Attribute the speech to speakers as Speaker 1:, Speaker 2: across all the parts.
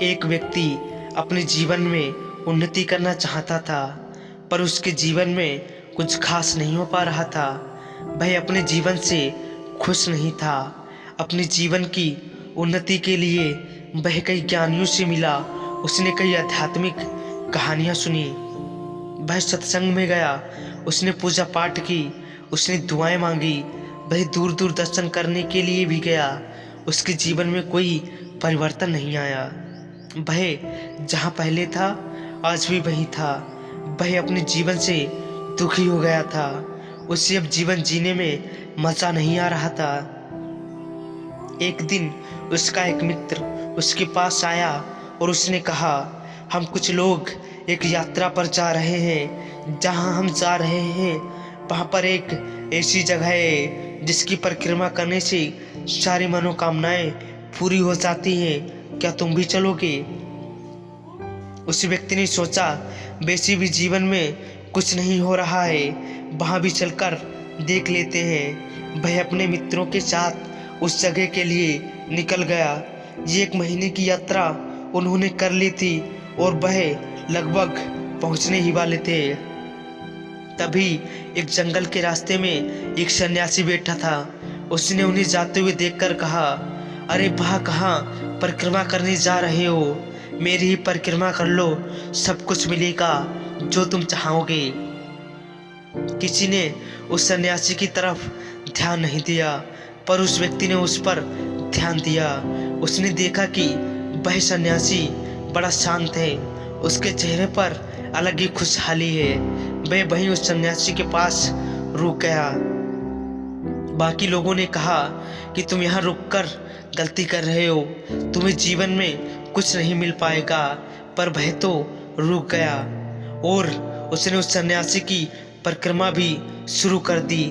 Speaker 1: एक व्यक्ति अपने जीवन में उन्नति करना चाहता था, पर उसके जीवन में कुछ खास नहीं हो पा रहा था। वह अपने जीवन से खुश नहीं था। अपने जीवन की उन्नति के लिए वह कई ज्ञानियों से मिला। उसने कई आध्यात्मिक कहानियाँ सुनी। वह सत्संग में गया। उसने पूजा पाठ की। उसने दुआएं मांगी। वह दूर दूर दर्शन करने के लिए भी गया। उसके जीवन में कोई परिवर्तन नहीं आया। वह जहाँ पहले था आज भी वही था। वह अपने जीवन से दुखी हो गया था। उसे अब जीवन जीने में मजा नहीं आ रहा था। एक दिन उसका एक मित्र उसके पास आया और उसने कहा, हम कुछ लोग एक यात्रा पर जा रहे हैं। जहाँ हम जा रहे हैं वहाँ पर एक ऐसी जगह है जिसकी परिक्रमा करने से सारी मनोकामनाएं पूरी हो जाती हैं। क्या तुम भी चलोगे? उस व्यक्ति ने सोचा, वैसे भी जीवन में कुछ नहीं हो रहा है, वहाँ भी चलकर देख लेते हैं। वह अपने मित्रों के साथ उस जगह के लिए निकल गया। ये 1 महीने की यात्रा उन्होंने कर ली थी और वह लगभग पहुंचने ही वाले थे। तभी एक जंगल के रास्ते में एक सन्यासी बैठा था। उसने उन्हें जाते हुए देखकर कहा, अरे वहाँ कहाँ परिक्रमा करने जा रहे हो? मेरी ही परिक्रमा कर लो, सब कुछ मिलेगा जो तुम चाहोगे। किसी ने उस सन्यासी की तरफ ध्यान नहीं दिया, पर उस व्यक्ति ने उस पर ध्यान दिया। उसने देखा कि वह सन्यासी बड़ा शांत है। उसके चेहरे पर अलग ही खुशहाली है। वह वहीं उस सन्यासी के पास रुक गया। बाकी लोगों ने कहा कि तुम यहाँ रुककर गलती कर रहे हो, तुम्हें जीवन में कुछ नहीं मिल पाएगा। पर वह तो रुक गया और उसने उस सन्यासी की परिक्रमा भी शुरू कर दी।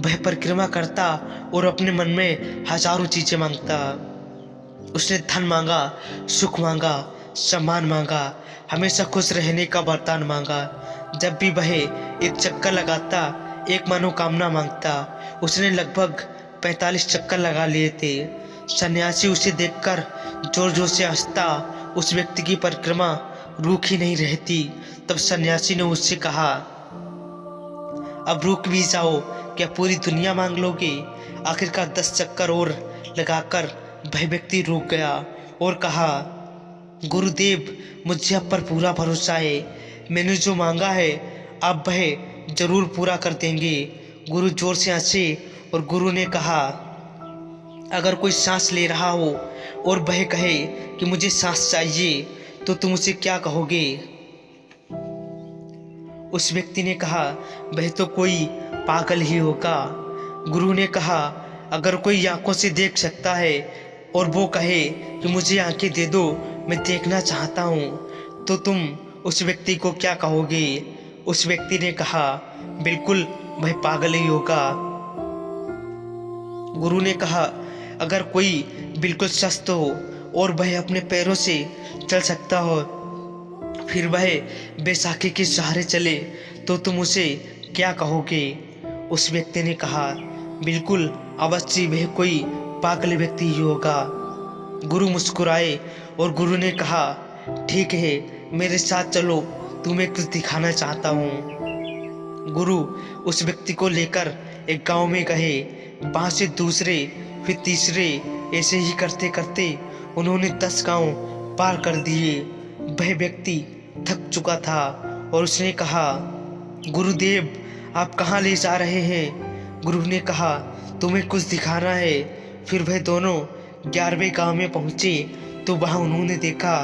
Speaker 1: वह परिक्रमा करता और अपने मन में हजारों चीजें मांगता। उसने धन मांगा, सुख मांगा, सम्मान मांगा, हमेशा खुश रहने का वरदान मांगा। जब भी वह एक चक्कर लगाता, एक मनोकामना मांगता। उसने लगभग 45 चक्कर लगा लिए थे। सन्यासी उसे देखकर जोर जोर से हंसता। उस व्यक्ति की परिक्रमा रुक ही नहीं रहती। तब सन्यासी ने उससे कहा, अब रुक भी जाओ, क्या पूरी दुनिया मांग लोगे? आखिरकार 10 चक्कर और लगाकर वह व्यक्ति रुक गया और कहा, गुरुदेव, मुझे आप पर पूरा भरोसा है। मैंने जो मांगा है आप वह जरूर पूरा कर देंगे। गुरु जोर से हंसे और गुरु ने कहा, अगर कोई सांस ले रहा हो और वह कहे कि मुझे सांस चाहिए, तो तुम उसे क्या कहोगे? उस व्यक्ति ने कहा, वह तो कोई पागल ही होगा। गुरु ने कहा, अगर कोई आंखों से देख सकता है और वो कहे कि मुझे आंखें दे दो, मैं देखना चाहता हूँ, तो तुम उस व्यक्ति को क्या कहोगे? उस व्यक्ति ने कहा, बिल्कुल वह पागल ही होगा। गुरु ने कहा, अगर कोई बिल्कुल स्वस्थ हो और वह अपने पैरों से चल सकता हो, फिर वह बैसाखी के सहारे चले, तो तुम उसे क्या कहोगे? उस व्यक्ति ने कहा, बिल्कुल अवश्य वह कोई पागल व्यक्ति ही होगा। गुरु मुस्कुराए और गुरु ने कहा, ठीक है, मेरे साथ चलो, तुम्हें कुछ दिखाना चाहता हूँ। गुरु उस व्यक्ति को लेकर एक गांव में गए। वहाँ से दूसरे, फिर तीसरे, ऐसे ही करते करते उन्होंने 10 गांव पार कर दिए। वह व्यक्ति थक चुका था और उसने कहा, गुरुदेव, आप कहाँ ले जा रहे हैं? गुरु ने कहा, तुम्हें कुछ दिखाना है। फिर वह दोनों 11वें गांव में पहुंचे तो वहां उन्होंने देखा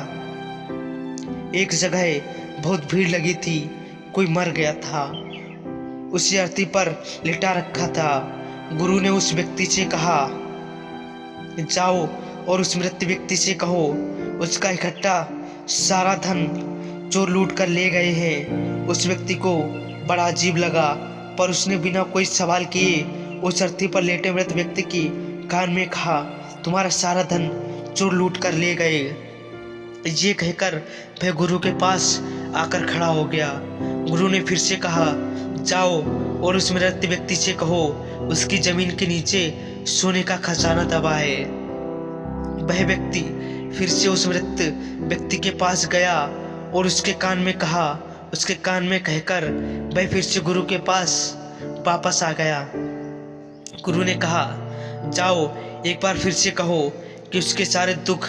Speaker 1: एक जगह बहुत भीड़ लगी थी। कोई मर गया था, उसी धरती पर लिटा रखा था। गुरु ने उस व्यक्ति से कहा, जाओ और उस मृत व्यक्ति से कहो उसका इकट्ठा सारा धन चोर लूट कर ले गए हैं। उस व्यक्ति को बड़ा अजीब लगा, पर उसने बिना कोई सवाल किए उस धरती पर लेटे मृत व्यक्ति की कान में कहा, तुम्हारा सारा धन चोर लूट कर ले गए। ये कहकर वह गुरु के पास आकर खड़ा हो गया। गुरु ने फिर से कहा, जाओ और उस मृत व्यक्ति से कहो उसकी जमीन के नीचे सोने का खजाना दबा है। वह व्यक्ति फिर से उस मृत व्यक्ति के पास गया और उसके कान में कहा, उसके कान में कहकर वह फिर से गुरु के पास वापस आ गया। गुरु ने कहा, जाओ एक बार फिर से कहो कि उसके सारे दुख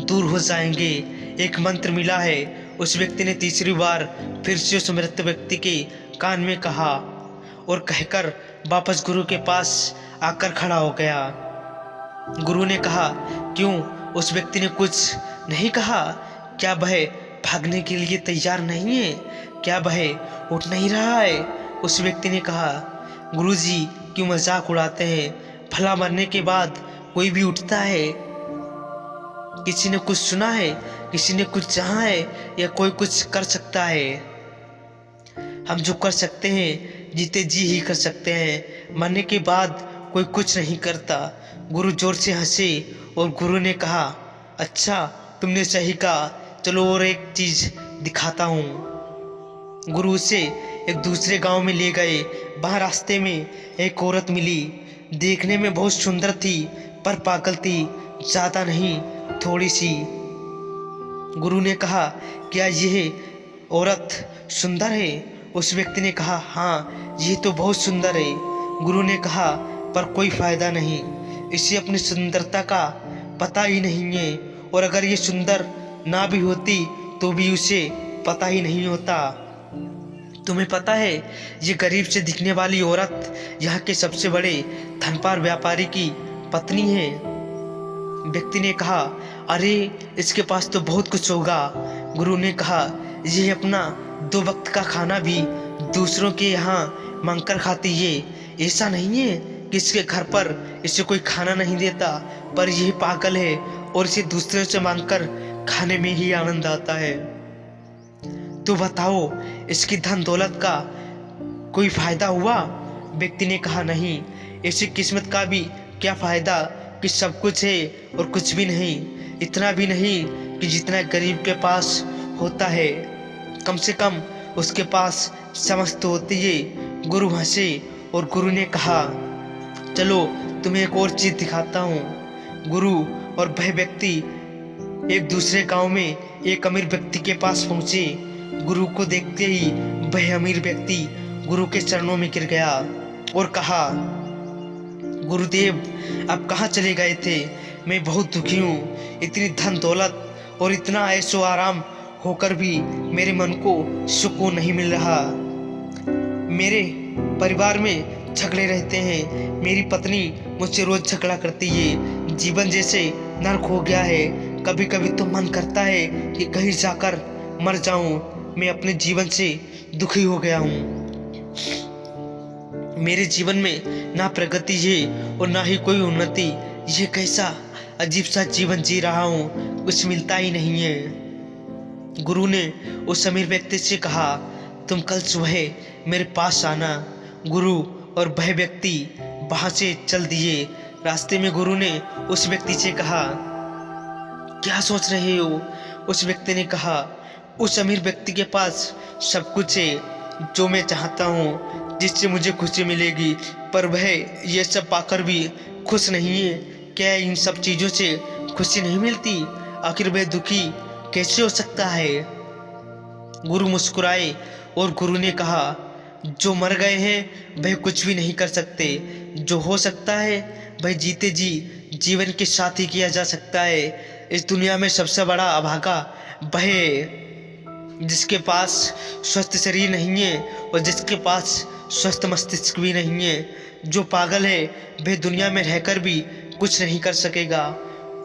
Speaker 1: दूर हो जाएंगे। एक मंत्र मिला है। उस व्यक्ति ने तीसरी बार फिर से उस मृत व्यक्ति के कान में कहा और कहकर वापस गुरु के पास आकर खड़ा हो गया। गुरु ने कहा, क्यों? उस व्यक्ति ने कुछ नहीं कहा। क्या वह भागने के लिए तैयार नहीं है? क्या वह उठ नहीं रहा है? उस व्यक्ति ने कहा, गुरुजी क्यों मजाक उड़ाते हैं? भला मरने के बाद कोई भी उठता है? किसी ने कुछ सुना है? किसी ने कुछ चाहा है? या कोई कुछ कर सकता है? हम जो कर सकते हैं जीते जी ही कर सकते हैं, मरने के बाद कोई कुछ नहीं करता। गुरु जोर से हंसे और गुरु ने कहा, अच्छा तुमने सही कहा, चलो और एक चीज दिखाता हूँ। गुरु उसे एक दूसरे गांव में ले गए। वहाँ रास्ते में एक औरत मिली। देखने में बहुत सुंदर थी पर पागल थी, ज़्यादा नहीं, थोड़ी सी। गुरु ने कहा, क्या यह औरत सुंदर है? उस व्यक्ति ने कहा, हाँ ये तो बहुत सुंदर है। गुरु ने कहा, पर कोई फायदा नहीं, इसे अपनी सुंदरता का पता ही नहीं है, और अगर ये सुंदर ना भी होती तो भी उसे पता ही नहीं होता। तुम्हें पता है ये गरीब से दिखने वाली औरत यहाँ के सबसे बड़े धनपाल व्यापारी की पत्नी है। व्यक्ति ने कहा, अरे इसके पास तो बहुत कुछ होगा। गुरु ने कहा, ये अपना 2 वक्त का खाना भी दूसरों के यहाँ मांगकर खाती है। ऐसा नहीं है कि इसके घर पर इसे कोई खाना नहीं देता, पर यह पागल है और इसे दूसरों से मांगकर खाने में ही आनंद आता है। तो बताओ, इसकी धन दौलत का कोई फायदा हुआ? व्यक्ति ने कहा, नहीं, ऐसी किस्मत का भी क्या फायदा कि सब कुछ है और कुछ भी नहीं। इतना भी नहीं कि जितना गरीब के पास होता है, कम से कम उसके पास समझ तो होती है। गुरु हंसे और गुरु ने कहा, चलो तुम्हें एक और चीज दिखाता हूँ। गुरु और वह व्यक्ति एक दूसरे गांव में एक अमीर व्यक्ति के पास पहुंचे। गुरु को देखते ही वह अमीर व्यक्ति गुरु के चरणों में गिर गया और कहा, गुरुदेव आप कहाँ चले गए थे? मैं बहुत दुखी हूँ। इतनी धन दौलत और इतना ऐशो आराम होकर भी मेरे मन को सुकून नहीं मिल रहा। मेरे परिवार में झगड़े रहते हैं। मेरी पत्नी मुझसे रोज झगड़ा करती है। जीवन जैसे नर्क हो गया है। कभी कभी तो मन करता है कि कहीं जाकर मर जाऊं। मैं अपने जीवन से दुखी हो गया हूँ। मेरे जीवन में ना प्रगति है और ना ही कोई उन्नति। ये कैसा अजीब सा जीवन जी रहा हूँ, कुछ मिलता ही नहीं है। गुरु ने उस अमीर व्यक्ति से कहा, तुम कल सुबह मेरे पास आना। गुरु और वह व्यक्ति वहां से चल दिए। रास्ते में गुरु ने उस व्यक्ति से कहा, क्या सोच रहे हो? उस व्यक्ति ने कहा, उस अमीर व्यक्ति के पास सब कुछ है जो मैं चाहता हूँ, जिससे मुझे खुशी मिलेगी, पर वह ये सब पाकर भी खुश नहीं है। क्या इन सब चीज़ों से खुशी नहीं मिलती? आखिर वह दुखी कैसे हो सकता है? गुरु मुस्कुराए और गुरु ने कहा, जो मर गए हैं वह कुछ भी नहीं कर सकते। जो हो सकता है वह जीते जी जीवन के साथ ही किया जा सकता है। इस दुनिया में सबसे बड़ा अभागा वह है जिसके पास स्वस्थ शरीर नहीं है और जिसके पास स्वस्थ मस्तिष्क भी नहीं है। जो पागल है वह दुनिया में रहकर भी कुछ नहीं कर सकेगा।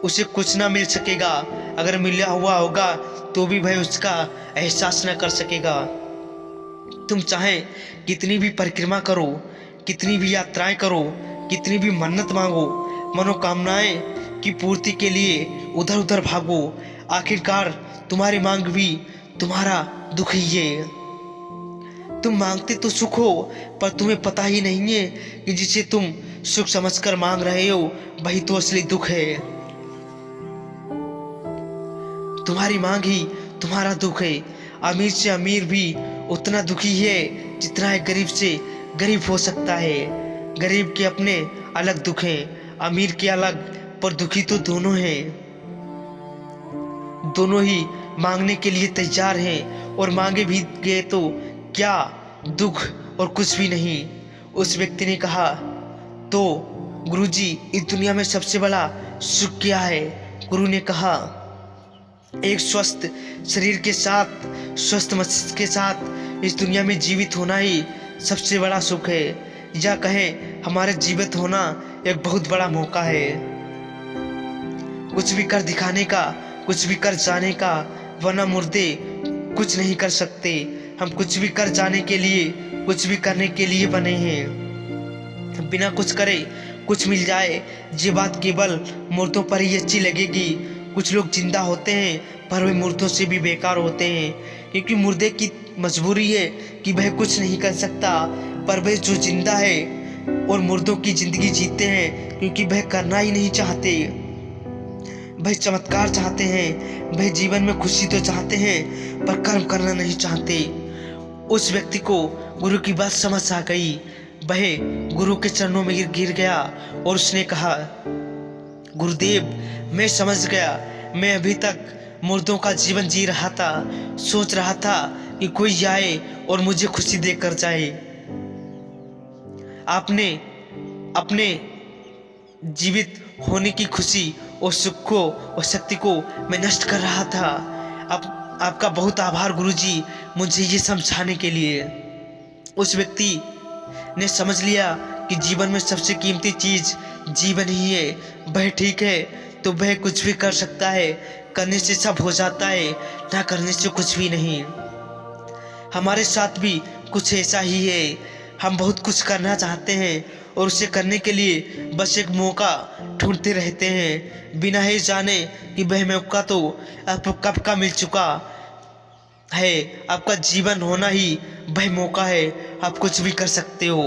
Speaker 1: उसे कुछ ना मिल सकेगा। अगर मिला हुआ होगा तो भी वह उसका एहसास न कर सकेगा। तुम चाहे कितनी भी परिक्रमा करो, कितनी भी यात्राएं करो, कितनी भी मन्नत मांगो, मनोकामनाएं की पूर्ति के लिए उधर उधर भागो, आखिरकार तुम्हारी मांग भी तुम्हारा दुख ही है। तुम मांगते तो सुख हो, पर तुम्हें पता ही नहीं है कि जिसे तुम सुख समझकर मांग रहे हो वही तो असली दुख है। तुम्हारी मांग ही तुम्हारा दुख है। अमीर से अमीर भी उतना दुखी है जितना है गरीब से गरीब हो सकता है। गरीब के अपने अलग दुख हैं, अमीर के अलग, पर दुखी तो दोनों हैं। दोनों ही मांगने के लिए तैयार हैं और मांगे भी गए तो क्या दुख और कुछ भी नहीं। उस व्यक्ति ने कहा, तो गुरुजी इस दुनिया में सबसे बड़ा सुख क्या है? गुरु ने कहा, एक स्वस्थ शरीर के साथ, स्वस्थ मस्तिष्क के साथ इस दुनिया में जीवित होना ही सबसे बड़ा सुख है, या कहें हमारे जीवित होना एक बहुत बड़ा मौका है। कुछ भी कर दिखाने का, कुछ भी कर जाने का, वरना मुर्दे कुछ नहीं कर सकते। हम कुछ भी कर जाने के लिए, कुछ भी करने के लिए बने हैं। बिना कुछ करे कुछ मिल जाए, ये बात केवल मुर्दों पर ही अच्छी लगेगी। कुछ लोग जिंदा होते हैं पर वे मुर्दों से भी बेकार होते हैं, क्योंकि मुर्दे की मजबूरी है कि वह कुछ नहीं कर सकता, पर वह जो जिंदा है और मुर्दों की जिंदगी जीते हैं क्योंकि वह करना ही नहीं चाहते। वह चमत्कार चाहते हैं, वह जीवन में खुशी तो चाहते हैं पर कर्म करना नहीं चाहते। उस व्यक्ति को गुरु की बात समझ आ गई। वह गुरु के चरणों में गिर गया और उसने कहा, गुरुदेव मैं समझ गया। मैं अभी तक मुर्दों का जीवन जी रहा था, सोच रहा था कि कोई आए और मुझे खुशी देकर जाए। आपने अपने जीवित होने की खुशी और सुख को और शक्ति को मैं नष्ट कर रहा था। अब आपका बहुत आभार गुरुजी, मुझे ये समझाने के लिए। उस व्यक्ति ने समझ लिया कि जीवन में सबसे कीमती चीज जीवन ही है। वह ठीक है तो वह कुछ भी कर सकता है, करने से सब हो जाता है, ना करने से कुछ भी नहीं। हमारे साथ भी कुछ ऐसा ही है। हम बहुत कुछ करना चाहते हैं और उसे करने के लिए बस एक मौका ढूंढते रहते हैं, बिना ही जाने कि वह मौका तो आपको कब का मिल चुका है। आपका जीवन होना ही वह मौका है, आप कुछ भी कर सकते हो।